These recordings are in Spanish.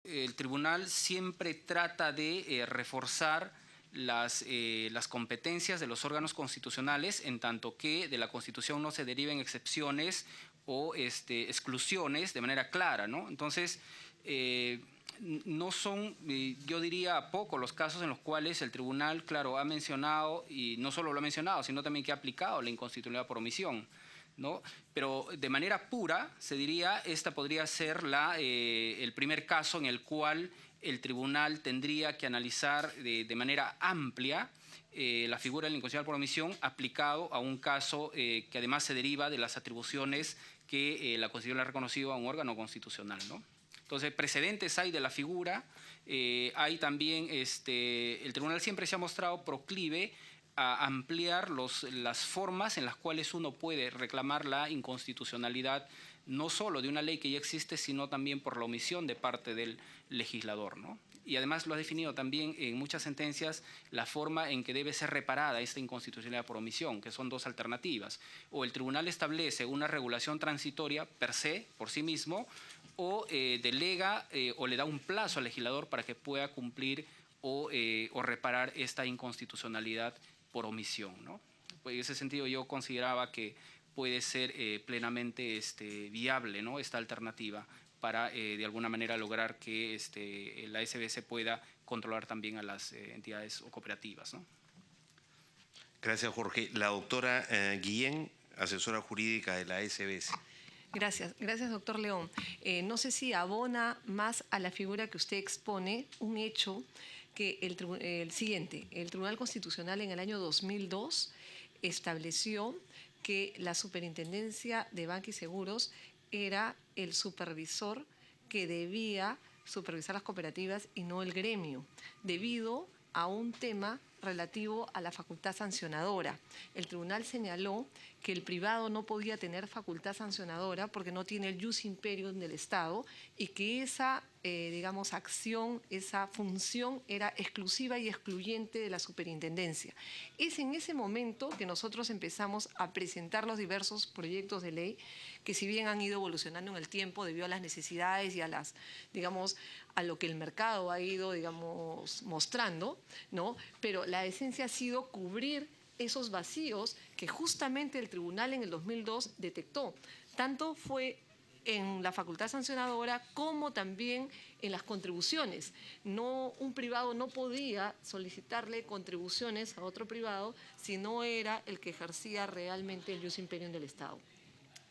el tribunal siempre trata de reforzar las competencias de los órganos constitucionales, en tanto que de la Constitución no se deriven excepciones o exclusiones de manera clara, ¿no? Entonces, no son, yo diría, pocos los casos en los cuales el tribunal, claro, ha mencionado, y no solo lo ha mencionado, sino también que ha aplicado la inconstitucionalidad por omisión, ¿no? Pero de manera pura, se diría, esta podría ser el primer caso en el cual el tribunal tendría que analizar de manera amplia la figura de la inconstitucionalidad por omisión aplicado a un caso que además se deriva de las atribuciones que la Constitución le ha reconocido a un órgano constitucional, ¿no? Entonces, precedentes hay de la figura, hay también, el tribunal siempre se ha mostrado proclive a ampliar las formas en las cuales uno puede reclamar la inconstitucionalidad no solo de una ley que ya existe, sino también por la omisión de parte del legislador, ¿no? Y además lo ha definido también en muchas sentencias la forma en que debe ser reparada esta inconstitucionalidad por omisión, que son dos alternativas. O el tribunal establece una regulación transitoria per se, por sí mismo, o delega o le da un plazo al legislador para que pueda cumplir o reparar esta inconstitucionalidad por omisión, ¿no? Pues en ese sentido yo consideraba que puede ser plenamente viable, ¿no?, esta alternativa para de alguna manera lograr que la SBS pueda controlar también a las entidades o cooperativas, ¿no? Gracias, Jorge. La doctora Guillén, asesora jurídica de la SBS. Gracias, doctor León. No sé si abona más a la figura que usted expone un hecho que el siguiente. El Tribunal Constitucional en el año 2002 estableció que la Superintendencia de Banca y Seguros era el supervisor que debía supervisar las cooperativas y no el gremio, debido a un tema relativo a la facultad sancionadora. El tribunal señaló que el privado no podía tener facultad sancionadora porque no tiene el jus imperium del Estado y que esa, digamos, acción, esa función era exclusiva y excluyente de la superintendencia. Es en ese momento que nosotros empezamos a presentar los diversos proyectos de ley que, si bien han ido evolucionando en el tiempo debido a las necesidades y a las, digamos, a lo que el mercado ha ido, digamos, mostrando, ¿no? Pero la esencia ha sido cubrir esos vacíos que justamente el tribunal en el 2002 detectó. Tanto fue en la facultad sancionadora como también en las contribuciones. Un privado no podía solicitarle contribuciones a otro privado si no era el que ejercía realmente el jus imperium del Estado.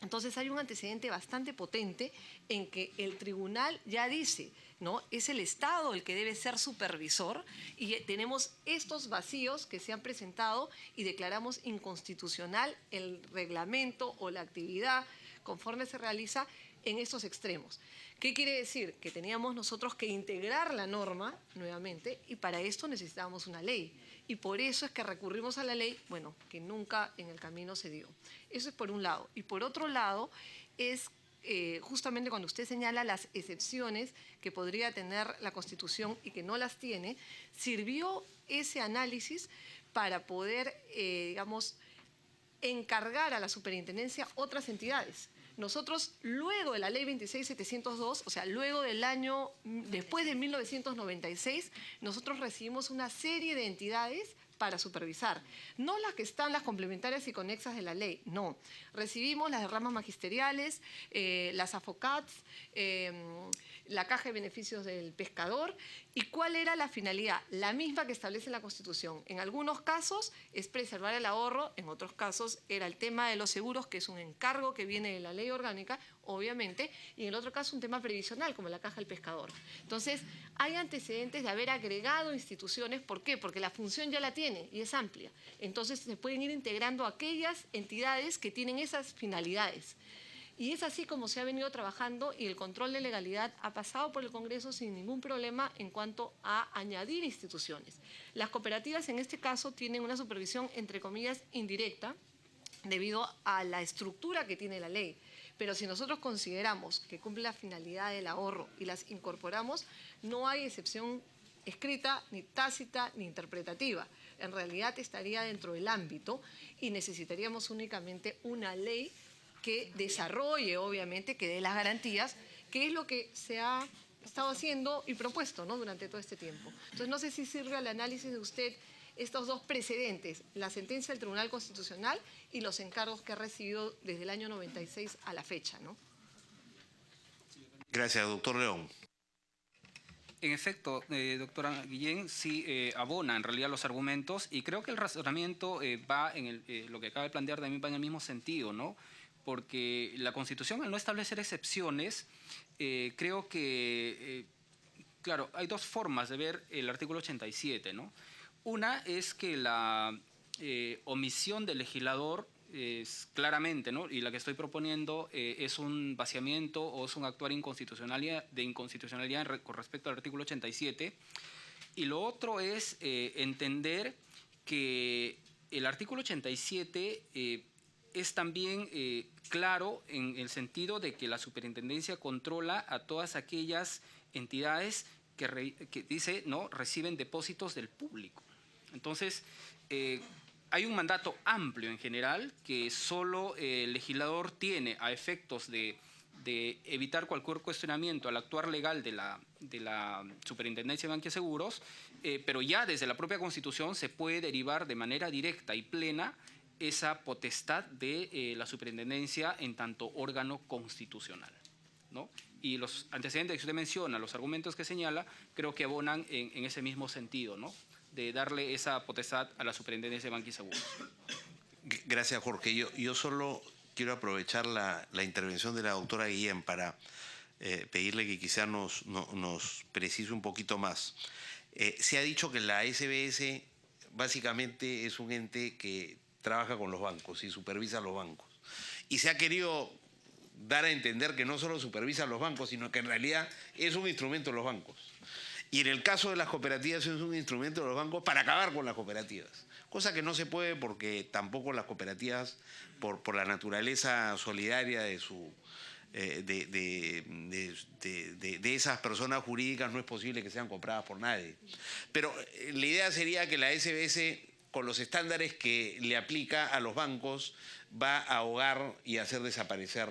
Entonces hay un antecedente bastante potente en que el tribunal ya dice, ¿no?, es el Estado el que debe ser supervisor y tenemos estos vacíos que se han presentado y declaramos inconstitucional el reglamento o la actividad conforme se realiza en estos extremos. ¿Qué quiere decir? Que teníamos nosotros que integrar la norma nuevamente y para esto necesitábamos una ley. Y por eso es que recurrimos a la ley, bueno, que nunca en el camino se dio. Eso es por un lado. Y por otro lado es justamente cuando usted señala las excepciones que podría tener la Constitución y que no las tiene, sirvió ese análisis para poder, digamos, encargar a la superintendencia otras entidades. Nosotros, luego de la ley 26.702, o sea, luego del año, después de 1996, nosotros recibimos una serie de entidades para supervisar. No las que están las complementarias y conexas de la ley, no. Recibimos las ramas magisteriales, las AFOCATS, la Caja de Beneficios del Pescador. ¿Y cuál era la finalidad? La misma que establece la Constitución. En algunos casos es preservar el ahorro, en otros casos era el tema de los seguros, que es un encargo que viene de la ley orgánica, obviamente, y en el otro caso un tema previsional, como la Caja del Pescador. Entonces, hay antecedentes de haber agregado instituciones. ¿Por qué? Porque la función ya la tiene y es amplia. Entonces, se pueden ir integrando aquellas entidades que tienen esas finalidades. Y es así como se ha venido trabajando y el control de legalidad ha pasado por el Congreso sin ningún problema en cuanto a añadir instituciones. Las cooperativas en este caso tienen una supervisión, entre comillas, indirecta, debido a la estructura que tiene la ley. Pero si nosotros consideramos que cumple la finalidad del ahorro y las incorporamos, no hay excepción escrita, ni tácita, ni interpretativa. En realidad estaría dentro del ámbito y necesitaríamos únicamente una ley que desarrolle, obviamente, que dé las garantías, que es lo que se ha estado haciendo y propuesto, ¿no?, durante todo este tiempo. Entonces, no sé si sirve al análisis de usted estos dos precedentes, la sentencia del Tribunal Constitucional y los encargos que ha recibido desde el año 96 a la fecha, ¿no? Gracias, doctor León. En efecto, doctora Guillén, sí abona en realidad los argumentos y creo que el razonamiento va en lo que acaba de plantear también va en el mismo sentido, ¿no? Porque la Constitución, al no establecer excepciones, creo que, claro, hay dos formas de ver el artículo 87, ¿no? Una es que la omisión del legislador es claramente, ¿no?, y la que estoy proponiendo es un vaciamiento o es un actuar de inconstitucionalidad con respecto al artículo 87. Y lo otro es entender que el artículo 87 es también claro en el sentido de que la superintendencia controla a todas aquellas entidades que dice, ¿no?, reciben depósitos del público. Entonces, hay un mandato amplio en general que solo el legislador tiene a efectos de evitar cualquier cuestionamiento al actuar legal de la Superintendencia de Banca y Seguros, pero ya desde la propia Constitución se puede derivar de manera directa y plena esa potestad de la Superintendencia en tanto órgano constitucional, ¿no? Y los antecedentes que usted menciona, los argumentos que señala, creo que abonan en ese mismo sentido, ¿no?, de darle esa potestad a la Superintendencia de Banca y Seguros. Gracias, Jorge. Yo solo quiero aprovechar la intervención de la doctora Guillén para pedirle que quizá nos precise un poquito más. Se ha dicho que la SBS básicamente es un ente que trabaja con los bancos y supervisa los bancos. Y se ha querido dar a entender que no solo supervisa los bancos, sino que en realidad es un instrumento de los bancos. Y en el caso de las cooperativas es un instrumento de los bancos para acabar con las cooperativas. Cosa que no se puede porque tampoco las cooperativas, por la naturaleza solidaria de esas personas jurídicas, no es posible que sean compradas por nadie. Pero la idea sería que la SBS, con los estándares que le aplica a los bancos, va a ahogar y a hacer desaparecer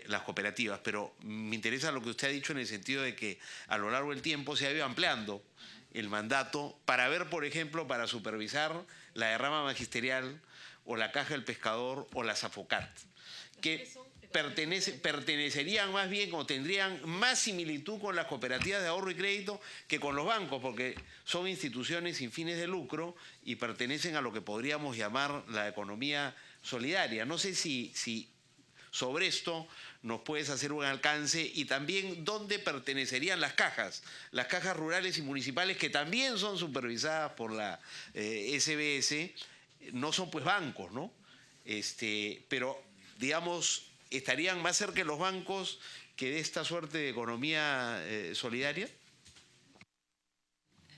las cooperativas, pero me interesa lo que usted ha dicho en el sentido de que a lo largo del tiempo se ha ido ampliando el mandato para ver, por ejemplo, para supervisar la derrama magisterial o la Caja del Pescador o la Safocat, que pertenecerían más bien o tendrían más similitud con las cooperativas de ahorro y crédito que con los bancos, porque son instituciones sin fines de lucro y pertenecen a lo que podríamos llamar la economía solidaria. No sé si sobre esto nos puedes hacer un alcance y también dónde pertenecerían las cajas rurales y municipales que también son supervisadas por la SBS, no son pues bancos, ¿no? Pero digamos, ¿estarían más cerca de los bancos que de esta suerte de economía solidaria?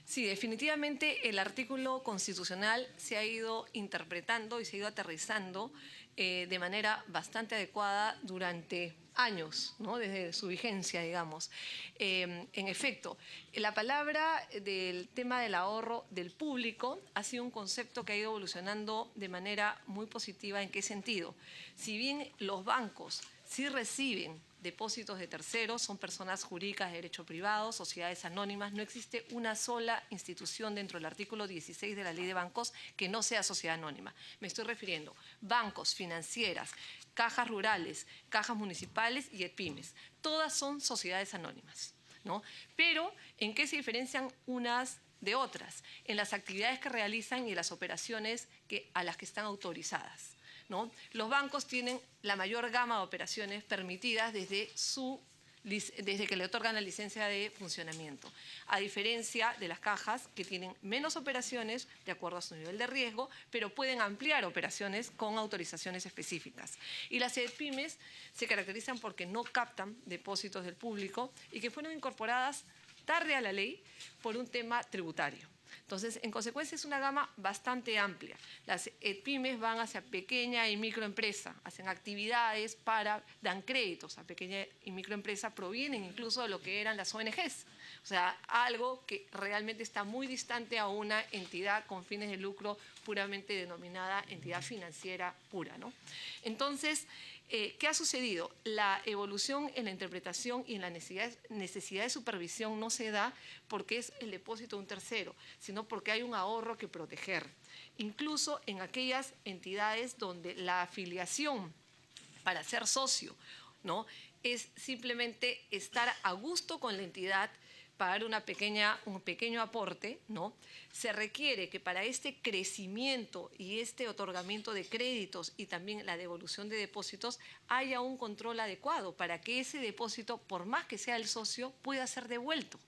Sí, definitivamente el artículo constitucional se ha ido interpretando y se ha ido aterrizando de manera bastante adecuada durante años, ¿no?, desde su vigencia, digamos. En efecto, la palabra del tema del ahorro del público ha sido un concepto que ha ido evolucionando de manera muy positiva. ¿En qué sentido? Si bien los bancos sí reciben depósitos de terceros, son personas jurídicas de derecho privado, sociedades anónimas, no existe una sola institución dentro del artículo 16 de la Ley de Bancos que no sea sociedad anónima. Me estoy refiriendo bancos, financieras, cajas rurales, cajas municipales y EPIMES. Todas son sociedades anónimas, ¿no? Pero, ¿en qué se diferencian unas de otras? En las actividades que realizan y en las operaciones a las que están autorizadas, ¿no? Los bancos tienen la mayor gama de operaciones permitidas desde que le otorgan la licencia de funcionamiento, a diferencia de las cajas que tienen menos operaciones de acuerdo a su nivel de riesgo, pero pueden ampliar operaciones con autorizaciones específicas. Y las EPIMES se caracterizan porque no captan depósitos del público y que fueron incorporadas tarde a la ley por un tema tributario. Entonces, en consecuencia, es una gama bastante amplia. Las pymes van hacia pequeña y microempresa, hacen actividades dan créditos a pequeña y microempresa, provienen incluso de lo que eran las ONGs. O sea, algo que realmente está muy distante a una entidad con fines de lucro puramente denominada entidad financiera pura, ¿no? Entonces, ¿Qué ha sucedido? La evolución en la interpretación y en la necesidad de supervisión no se da porque es el depósito de un tercero, sino porque hay un ahorro que proteger. Incluso en aquellas entidades donde la afiliación para ser socio, ¿no?, es simplemente estar a gusto con la entidad, pagar un pequeño aporte, ¿no? Se requiere que para este crecimiento y este otorgamiento de créditos y también la devolución de depósitos haya un control adecuado para que ese depósito, por más que sea el socio, pueda ser devuelto.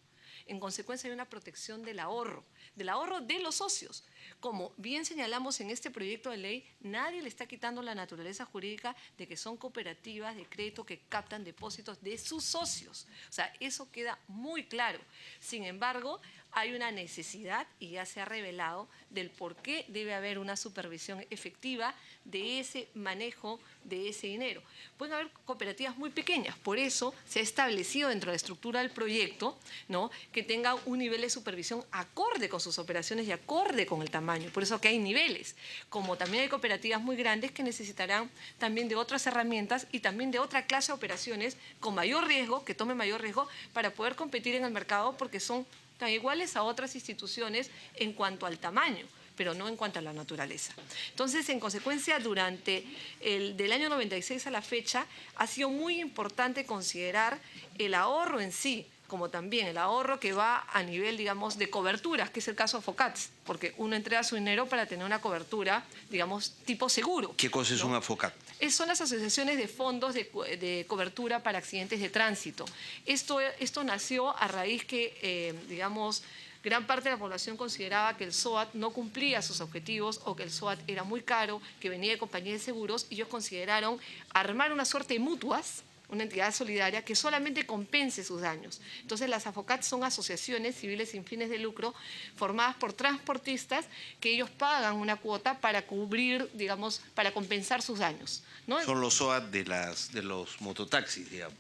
En consecuencia, hay una protección del ahorro de los socios. Como bien señalamos en este proyecto de ley, nadie le está quitando la naturaleza jurídica de que son cooperativas de crédito que captan depósitos de sus socios. O sea, eso queda muy claro. Sin embargo, hay una necesidad, y ya se ha revelado, del por qué debe haber una supervisión efectiva de ese manejo de ese dinero. Pueden haber cooperativas muy pequeñas, por eso se ha establecido dentro de la estructura del proyecto, ¿no?, que tenga un nivel de supervisión acorde con sus operaciones y acorde con el tamaño. Por eso que hay niveles, como también hay cooperativas muy grandes que necesitarán también de otras herramientas y también de otra clase de operaciones con mayor riesgo, que tomen mayor riesgo para poder competir en el mercado, porque son tan iguales a otras instituciones en cuanto al tamaño, pero no en cuanto a la naturaleza. Entonces, en consecuencia, del año 96 a la fecha, ha sido muy importante considerar el ahorro en sí, como también el ahorro que va a nivel, digamos, de coberturas, que es el caso de FOCATS, porque uno entrega su dinero para tener una cobertura, digamos, tipo seguro. ¿Qué cosa es, ¿no?, una FOCAT? Son las asociaciones de fondos de cobertura para accidentes de tránsito. Esto nació a raíz que, digamos, gran parte de la población consideraba que el SOAT no cumplía sus objetivos o que el SOAT era muy caro, que venía de compañías de seguros, y ellos consideraron armar una suerte de mutuas, una entidad solidaria que solamente compense sus daños. Entonces, las AFOCAT son asociaciones civiles sin fines de lucro formadas por transportistas que ellos pagan una cuota para cubrir, digamos, para compensar sus daños, ¿no? Son los SOAT de los mototaxis, digamos.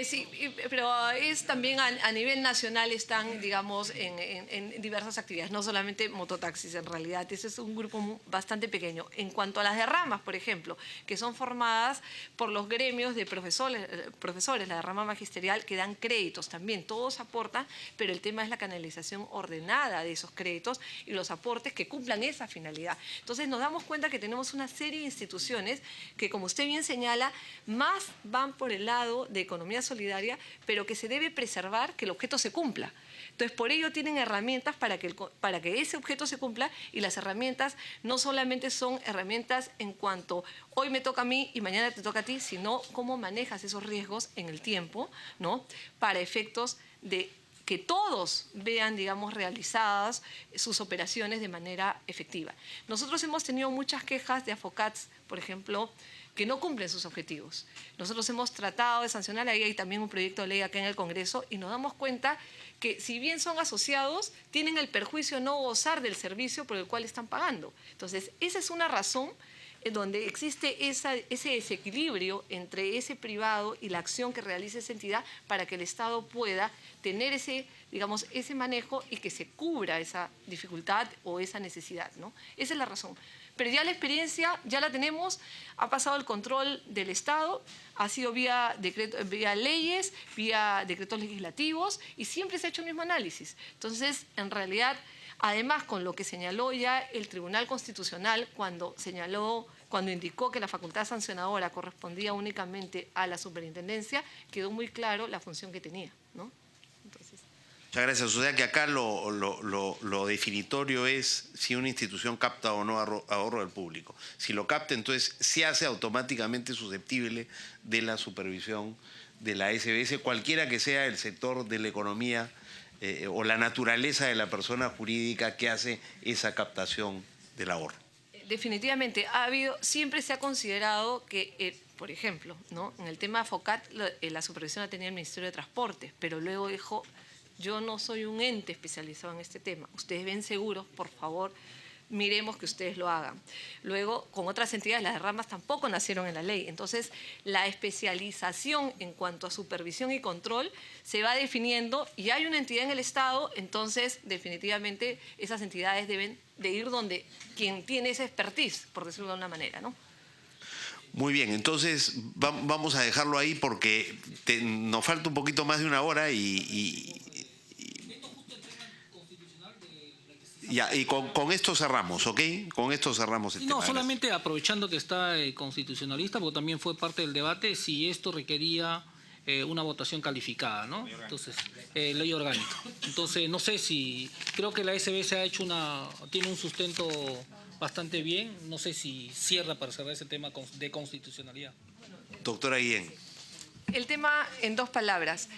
Sí, pero es también a nivel nacional están, digamos, en diversas actividades, no solamente mototaxis en realidad. Ese es un grupo bastante pequeño. En cuanto a las derramas, por ejemplo, que son formadas por los gremios de profesores, la derrama magisterial, que dan créditos también. Todos aportan, pero el tema es la canalización ordenada de esos créditos y los aportes que cumplan esa finalidad. Entonces nos damos cuenta que tenemos una serie de instituciones que, como usted bien señala, más van por el lado de economía solidaria, pero que se debe preservar que el objeto se cumpla. Entonces, por ello tienen herramientas para que ese objeto se cumpla, y las herramientas no solamente son herramientas en cuanto hoy me toca a mí y mañana te toca a ti, sino cómo manejas esos riesgos en el tiempo, ¿no?, para efectos de que todos vean, digamos, realizadas sus operaciones de manera efectiva. Nosotros hemos tenido muchas quejas de AFOCATS, por ejemplo, que no cumplen sus objetivos. Nosotros hemos tratado de sancionar, ahí hay también un proyecto de ley acá en el Congreso, y nos damos cuenta que si bien son asociados, tienen el perjuicio de no gozar del servicio por el cual están pagando. Entonces, esa es una razón en donde existe ese desequilibrio entre ese privado y la acción que realiza esa entidad para que el Estado pueda tener ese manejo y que se cubra esa dificultad o esa necesidad, ¿no? Esa es la razón. Pero ya la experiencia, ya la tenemos, ha pasado el control del Estado, ha sido vía leyes, vía decretos legislativos, y siempre se ha hecho el mismo análisis. Entonces, en realidad, además, con lo que señaló ya el Tribunal Constitucional cuando indicó que la facultad sancionadora correspondía únicamente a la superintendencia, quedó muy claro la función que tenía, ¿no? Entonces, muchas gracias. O sea que acá lo definitorio es si una institución capta o no ahorro del público. Si lo capta, entonces se hace automáticamente susceptible de la supervisión de la SBS, cualquiera que sea el sector de la economía o la naturaleza de la persona jurídica que hace esa captación del ahorro. Definitivamente, siempre se ha considerado que, por ejemplo, ¿no?, en el tema FOCAT, la supervisión la tenía el Ministerio de Transporte, pero luego dijo: yo no soy un ente especializado en este tema. Ustedes ven seguros, por favor, miremos que ustedes lo hagan. Luego, con otras entidades, las derramas tampoco nacieron en la ley. Entonces, la especialización en cuanto a supervisión y control se va definiendo, y hay una entidad en el Estado, entonces, definitivamente, esas entidades deben de ir donde quien tiene esa expertise, por decirlo de una manera, ¿no? Muy bien, entonces vamos a dejarlo ahí porque nos falta un poquito más de una hora y con esto cerramos, ¿ok? Con esto cerramos el tema. No, solamente aprovechando que está el constitucionalista, porque también fue parte del debate, si esto requería una votación calificada, ¿no? Entonces, ley orgánica. Entonces, no sé si, creo que la SBS ha hecho tiene un sustento bastante bien, no sé si cierra para cerrar ese tema de constitucionalidad. Doctora Guillén. El tema en 2 palabras.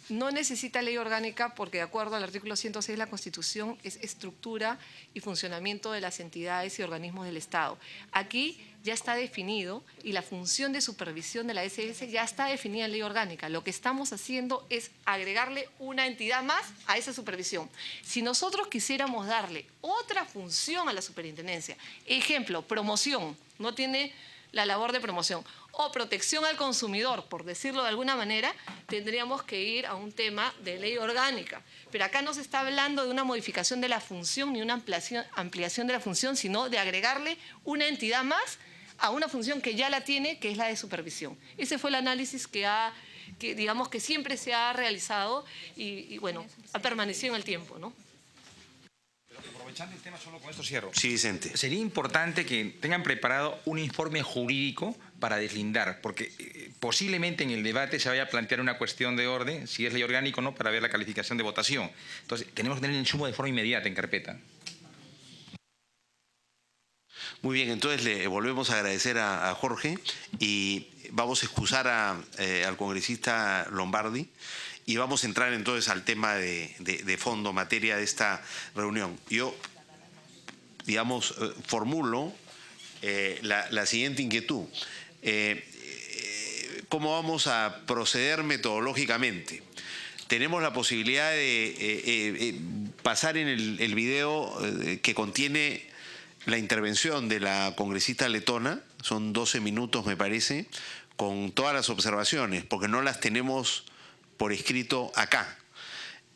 No necesita ley orgánica porque de acuerdo al artículo 106 de la Constitución es estructura y funcionamiento de las entidades y organismos del Estado. Aquí ya está definido y la función de supervisión de la SBS ya está definida en ley orgánica. Lo que estamos haciendo es agregarle una entidad más a esa supervisión. Si nosotros quisiéramos darle otra función a la superintendencia, ejemplo, promoción, no tiene la labor de promoción, o protección al consumidor, por decirlo de alguna manera, tendríamos que ir a un tema de ley orgánica. Pero acá no se está hablando de una modificación de la función ni una ampliación de la función, sino de agregarle una entidad más a una función que ya la tiene, que es la de supervisión. Ese fue el análisis que digamos que siempre se ha realizado y bueno, ha permanecido en el tiempo, ¿no? Aprovechando el tema, solo con esto cierro. Sí, Vicente. Sería importante que tengan preparado un informe jurídico para deslindar, porque posiblemente en el debate se vaya a plantear una cuestión de orden, si es ley orgánica o no, para ver la calificación de votación. Entonces, tenemos que tener el insumo de forma inmediata en carpeta. Muy bien, entonces le volvemos a agradecer a Jorge y vamos a excusar al congresista Lombardi. Y vamos a entrar entonces al tema de fondo, materia de esta reunión. Yo, digamos, formulo la siguiente inquietud. ¿Cómo vamos a proceder metodológicamente? Tenemos la posibilidad de pasar en el video que contiene la intervención de la congresista letona, son 12 minutos me parece, con todas las observaciones, porque no las tenemos por escrito acá.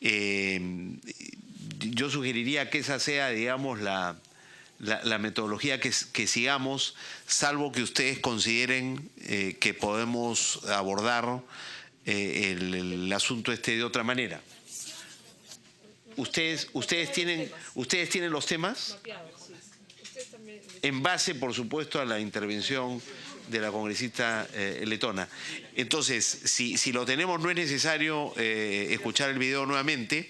Yo sugeriría que esa sea, digamos, la metodología que sigamos, salvo que ustedes consideren que podemos abordar el asunto de otra manera. ¿Ustedes tienen los temas? En base, por supuesto, a la intervención de la congresista letona. Entonces, si lo tenemos, no es necesario escuchar el video nuevamente.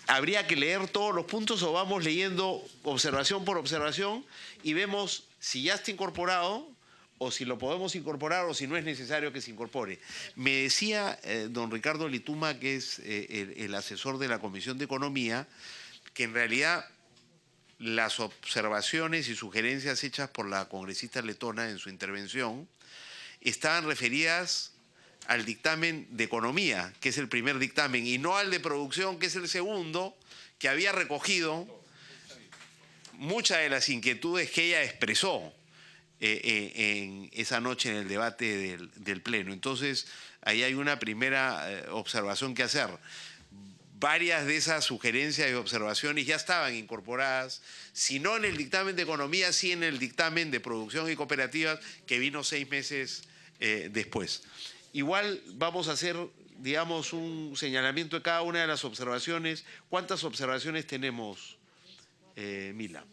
Habría que leer todos los puntos o vamos leyendo observación por observación y vemos si ya está incorporado o si lo podemos incorporar o si no es necesario que se incorpore. Me decía don Ricardo Lituma, que es el asesor de la Comisión de Economía, que en realidad las observaciones y sugerencias hechas por la congresista letona en su intervención estaban referidas al dictamen de economía, que es el primer dictamen, y no al de producción, que es el segundo, que había recogido muchas de las inquietudes que ella expresó en esa noche en el debate del Pleno. Entonces, ahí hay una primera observación que hacer. Varias de esas sugerencias y observaciones ya estaban incorporadas, si no en el dictamen de economía, sí en el dictamen de producción y cooperativas, que vino 6 meses después. Igual vamos a hacer, digamos, un señalamiento de cada una de las observaciones. ¿Cuántas observaciones tenemos, Mila?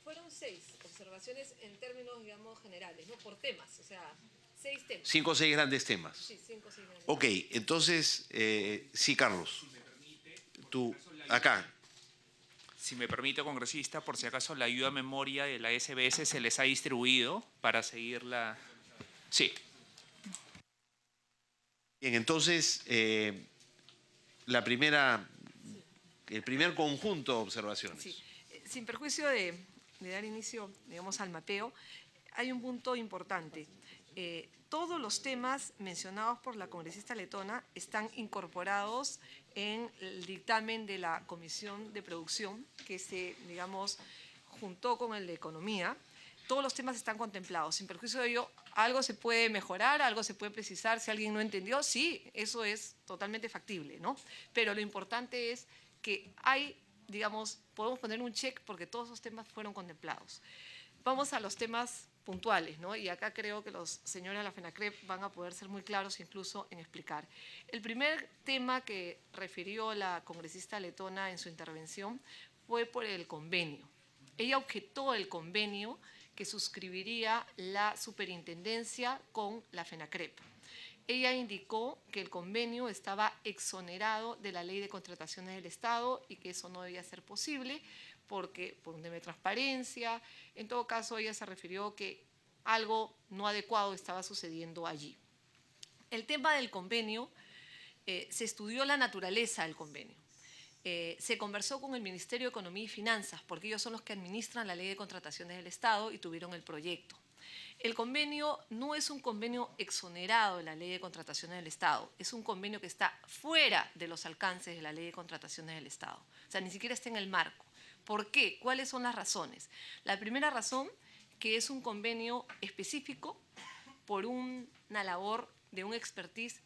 Fueron 6 observaciones en términos, digamos, generales, ¿no? Por temas, o sea, 6 temas. 5 o 6 grandes temas. Sí, 5 o 6 grandes. Ok, entonces, sí, Carlos. Tú, acá. Si me permite, congresista, por si acaso la ayuda a memoria de la SBS se les ha distribuido para seguirla. Sí. Bien, entonces, el primer conjunto de observaciones. Sí. Sin perjuicio de dar inicio, digamos, al mapeo, hay un punto importante. Todos los temas mencionados por la congresista letona están incorporados en el dictamen de la Comisión de Producción, que se, digamos, juntó con el de Economía. Todos los temas están contemplados. Sin perjuicio de ello, algo se puede mejorar, algo se puede precisar. Si alguien no entendió, sí, eso es totalmente factible, ¿no? Pero lo importante es que hay, digamos, podemos poner un check porque todos esos temas fueron contemplados. Vamos a los temas puntuales, ¿no? Y acá creo que los señores de la FENACREP van a poder ser muy claros incluso en explicar. El primer tema que refirió la congresista letona en su intervención fue por el convenio. Ella objetó el convenio que suscribiría la superintendencia con la FENACREP. Ella indicó que el convenio estaba exonerado de la Ley de Contrataciones del Estado y que eso no debía ser posible porque por un tema de transparencia. En todo caso, ella se refirió que algo no adecuado estaba sucediendo allí. El tema del convenio, se estudió la naturaleza del convenio. Se conversó con el Ministerio de Economía y Finanzas, porque ellos son los que administran la Ley de Contrataciones del Estado y tuvieron el proyecto. El convenio no es un convenio exonerado de la Ley de Contrataciones del Estado, es un convenio que está fuera de los alcances de la Ley de Contrataciones del Estado. O sea, ni siquiera está en el marco. ¿Por qué? ¿Cuáles son las razones? La primera razón, que es un convenio específico por una labor de un expertise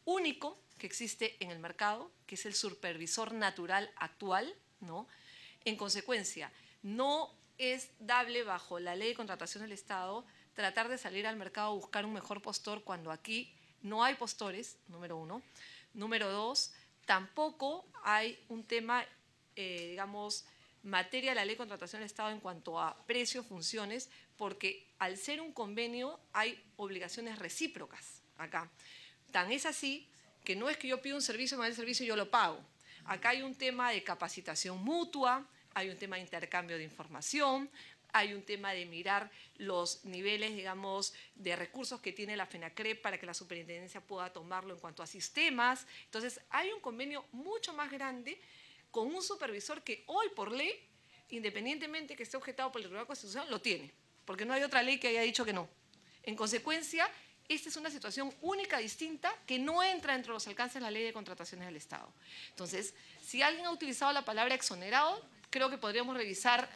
único que existe en el mercado, que es el supervisor natural actual, ¿no? En consecuencia, no es dable bajo la Ley de Contratación del Estado tratar de salir al mercado a buscar un mejor postor cuando aquí no hay postores, número uno. Número dos, tampoco hay un tema, digamos, materia de la Ley de Contratación del Estado en cuanto a precios, funciones, porque al ser un convenio hay obligaciones recíprocas acá. Tan es así que no es que yo pido un servicio, me da el servicio y yo lo pago. Acá hay un tema de capacitación mutua, hay un tema de intercambio de información, hay un tema de mirar los niveles, digamos, de recursos que tiene la FENACREP para que la superintendencia pueda tomarlo en cuanto a sistemas. Entonces, hay un convenio mucho más grande con un supervisor que hoy, por ley, independientemente que esté objetado por el Tribunal Constitucional, lo tiene, porque no hay otra ley que haya dicho que no. En consecuencia, esta es una situación única, distinta, que no entra dentro de los alcances de la Ley de Contrataciones del Estado. Entonces, si alguien ha utilizado la palabra exonerado, creo que podríamos revisar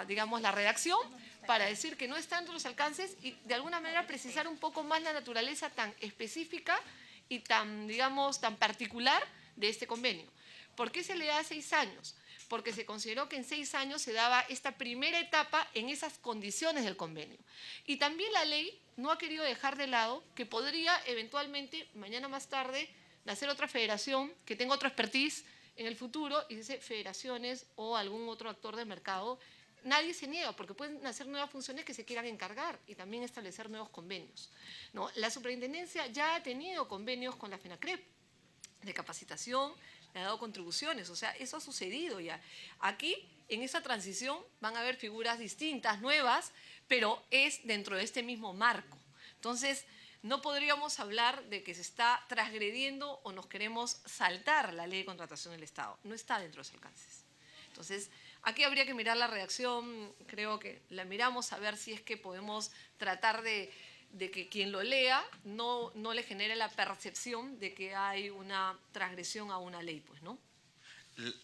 digamos, la redacción para decir que no está dentro de los alcances y de alguna manera precisar un poco más la naturaleza tan específica y tan, digamos, tan particular de este convenio. ¿Por qué se le da 6 años? Porque se consideró que en 6 años se daba esta primera etapa en esas condiciones del convenio. Y también la ley no ha querido dejar de lado que podría eventualmente, mañana más tarde, nacer otra federación que tenga otro expertise en el futuro y dice federaciones o algún otro actor del mercado. Nadie se niega porque pueden nacer nuevas funciones que se quieran encargar y también establecer nuevos convenios, ¿no? La superintendencia ya ha tenido convenios con la FENACREP de capacitación, le ha dado contribuciones, o sea, eso ha sucedido ya. Aquí, en esa transición, van a haber figuras distintas, nuevas, pero es dentro de este mismo marco. Entonces, no podríamos hablar de que se está transgrediendo o nos queremos saltar la Ley de Contratación del Estado. No está dentro de los alcances. Entonces, aquí habría que mirar la redacción, creo que la miramos a ver si es que podemos tratar de que quien lo lea no le genere la percepción de que hay una transgresión a una ley, pues, ¿no?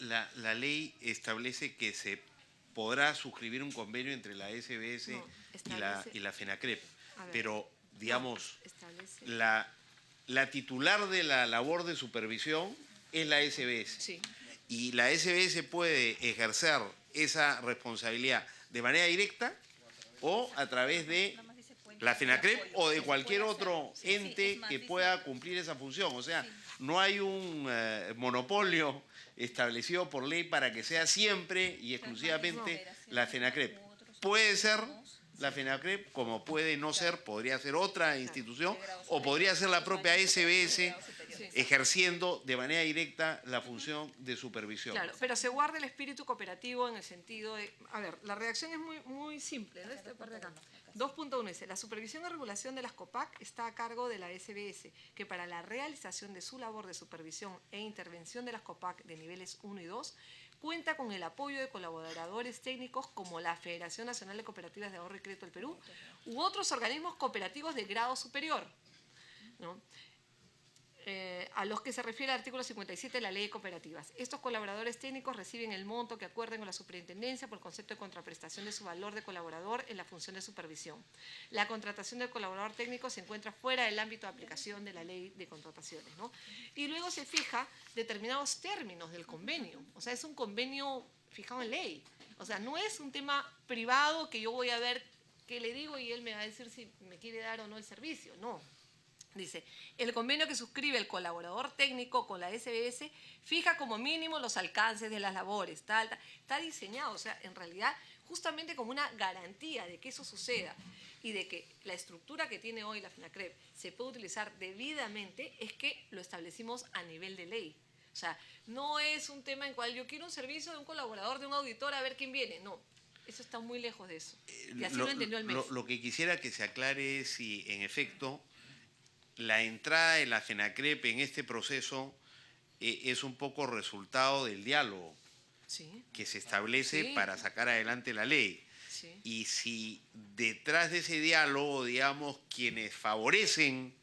La ley establece que se podrá suscribir un convenio entre la SBS y la FENACREP, pero, digamos, la titular de la labor de supervisión es la SBS. Sí. Y la SBS puede ejercer esa responsabilidad de manera directa o a través de la FENACREP o de cualquier otro ente que pueda cumplir esa función. O sea, no hay un monopolio establecido por ley para que sea siempre y exclusivamente la FENACREP. Puede ser la FENACREP, como puede no ser, podría ser otra institución o podría ser la propia SBS ejerciendo de manera directa la función de supervisión. Claro, pero se guarda el espíritu cooperativo en el sentido de... A ver, la redacción es muy simple, ¿no? Esta parte de acá. 2.1 dice, la supervisión y regulación de las COPAC está a cargo de la SBS, que para la realización de su labor de supervisión e intervención de las COPAC de niveles 1 y 2, cuenta con el apoyo de colaboradores técnicos como la Federación Nacional de Cooperativas de Ahorro y Crédito del Perú u otros organismos cooperativos de grado superior, ¿no? A los que se refiere el artículo 57 de la Ley de Cooperativas. Estos colaboradores técnicos reciben el monto que acuerden con la superintendencia por concepto de contraprestación de su valor de colaborador en la función de supervisión. La contratación del colaborador técnico se encuentra fuera del ámbito de aplicación de la Ley de Contrataciones, ¿no? Y luego se fija determinados términos del convenio. O sea, es un convenio fijado en ley. O sea, no es un tema privado que yo voy a ver ¿qué le digo? Y él me va a decir si me quiere dar o no el servicio. No. Dice, el convenio que suscribe el colaborador técnico con la SBS fija como mínimo los alcances de las labores, está diseñado, o sea, en realidad, justamente como una garantía de que eso suceda y de que la estructura que tiene hoy la FENACREP se puede utilizar debidamente, es que lo establecimos a nivel de ley. O sea, no es un tema en cual yo quiero un servicio de un colaborador, de un auditor, a ver quién viene. No, eso está muy lejos de eso. Y así lo entendió el MEF. Lo que quisiera que se aclare es si, en efecto, la entrada de la FENACREP en este proceso es un poco resultado del diálogo Sí, que se establece Sí. para sacar adelante la ley. sí. Y si detrás de ese diálogo, digamos, quienes favorecen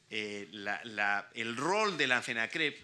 el rol de la FENACREP